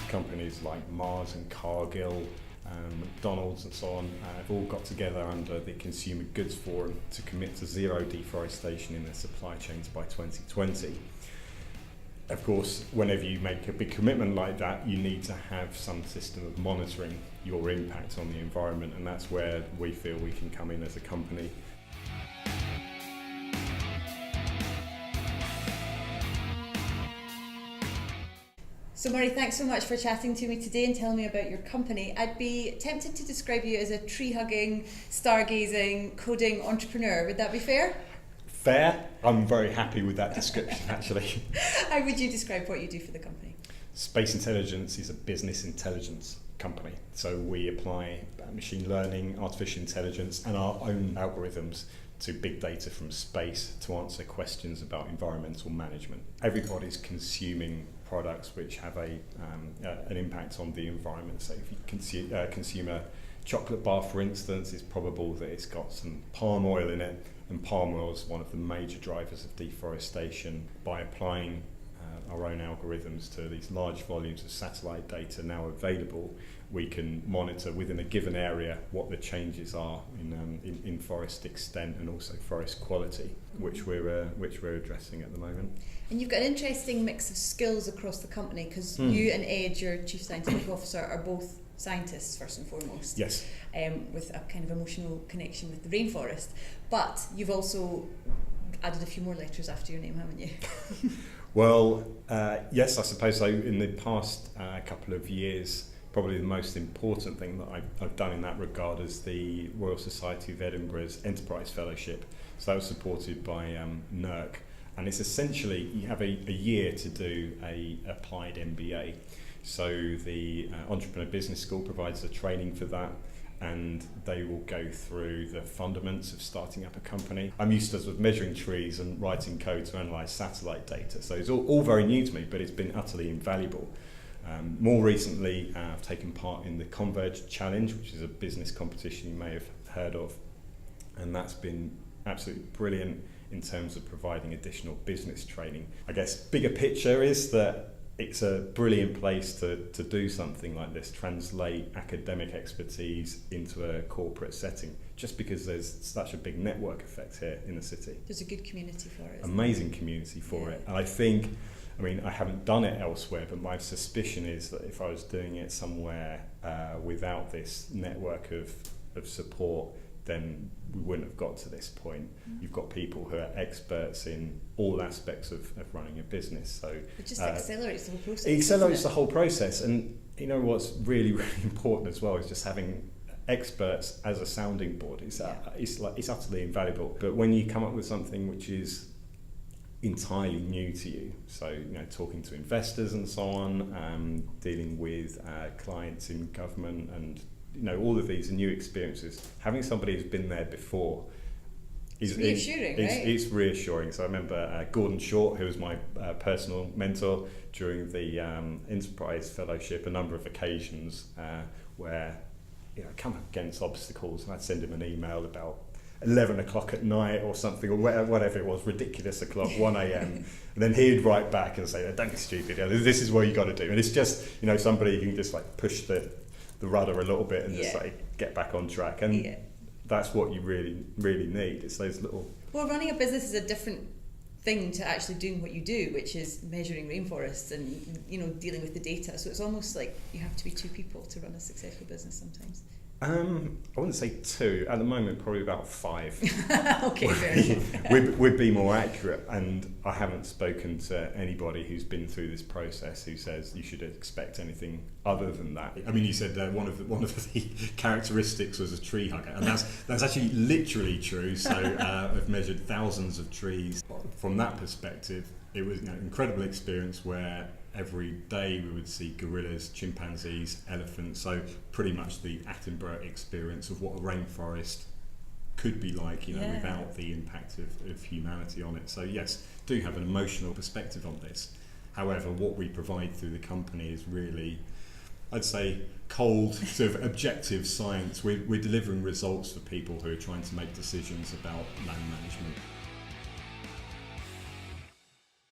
companies like Mars and Cargill, McDonald's and so on have all got together under the Consumer Goods Forum to commit to zero deforestation in their supply chains by 2020. Of course, whenever you make a big commitment like that, you need to have some system of monitoring your impact on the environment, and that's where we feel we can come in as a company. So Murray, thanks so much for chatting to me today and telling me about your company. I'd be tempted to describe you as a tree-hugging, stargazing, coding entrepreneur. Would that be fair? Fair. I'm very happy with that description, actually. How would you describe what you do for the company? Space Intelligence is a business intelligence company. So we apply machine learning, artificial intelligence, and our own algorithms to big data from space to answer questions about environmental management. Everybody's consuming products which have an impact on the environment. So if you consume a chocolate bar, for instance, it's probable that it's got some palm oil in it, and palm oil is one of the major drivers of deforestation. By applying our own algorithms to these large volumes of satellite data now available, we can monitor within a given area what the changes are in forest extent and also forest quality, which we're addressing at the moment. And you've got an interesting mix of skills across the company, because you and Ed, your Chief Scientific Officer, are both scientists first and foremost. Yes. With a kind of emotional connection with the rainforest. But you've also added a few more letters after your name, haven't you? Well, yes, I suppose so. In the past couple of years, probably the most important thing that I've done in that regard is the Royal Society of Edinburgh's Enterprise Fellowship. So that was supported by NERC. And it's essentially, you have a year to do a applied MBA. So the Entrepreneur Business School provides the training for that, and they will go through the fundamentals of starting up a company. I'm used to sort of measuring trees and writing code to analyse satellite data, so it's all very new to me, but it's been utterly invaluable. More recently, I've taken part in the Converge Challenge, which is a business competition you may have heard of, and that's been absolutely brilliant in terms of providing additional business training. I guess bigger picture is that it's a brilliant place to do something like this, translate academic expertise into a corporate setting, just because there's such a big network effect here in the city. There's a good community for it. Amazing community for it. And I think, I haven't done it elsewhere, but my suspicion is that if I was doing it somewhere without this network of support, then we wouldn't have got to this point. You've got people who are experts in all aspects of running a business. So it just accelerates the whole process. It accelerates the whole process. And you know what's really, really important as well is just having experts as a sounding board. It's utterly invaluable. But when you come up with something which is entirely new to you, so talking to investors and so on, dealing with clients in government and all of these new experiences, having somebody who's been there before is reassuring, right? It's reassuring. So I remember Gordon Short, who was my personal mentor during the Enterprise Fellowship, a number of occasions where I come up against obstacles and I'd send him an email about 11 o'clock at night or something, or whatever it was, ridiculous o'clock, 1 a.m. And then he'd write back and say, don't be stupid, this is what you got to do. And it's just, somebody who can just push the rudder a little bit and just get back on track, and that's what you really, really need. It's those little. Well, running a business is a different thing to actually doing what you do, which is measuring rainforests and dealing with the data. So it's almost like you have to be two people to run a successful business sometimes. I wouldn't say two. At the moment, probably about 5. Okay, fair enough. We'd be more accurate, and I haven't spoken to anybody who's been through this process who says you should expect anything other than that. You said one of the characteristics was a tree hugger, and that's actually literally true. So I've measured thousands of trees. From that perspective, it was an incredible experience where every day we would see gorillas, chimpanzees, elephants, so pretty much the Attenborough experience of what a rainforest could be like, without the impact of humanity on it. So yes, do have an emotional perspective on this. However, what we provide through the company is really, I'd say, cold, sort of objective science. We're delivering results for people who are trying to make decisions about land management.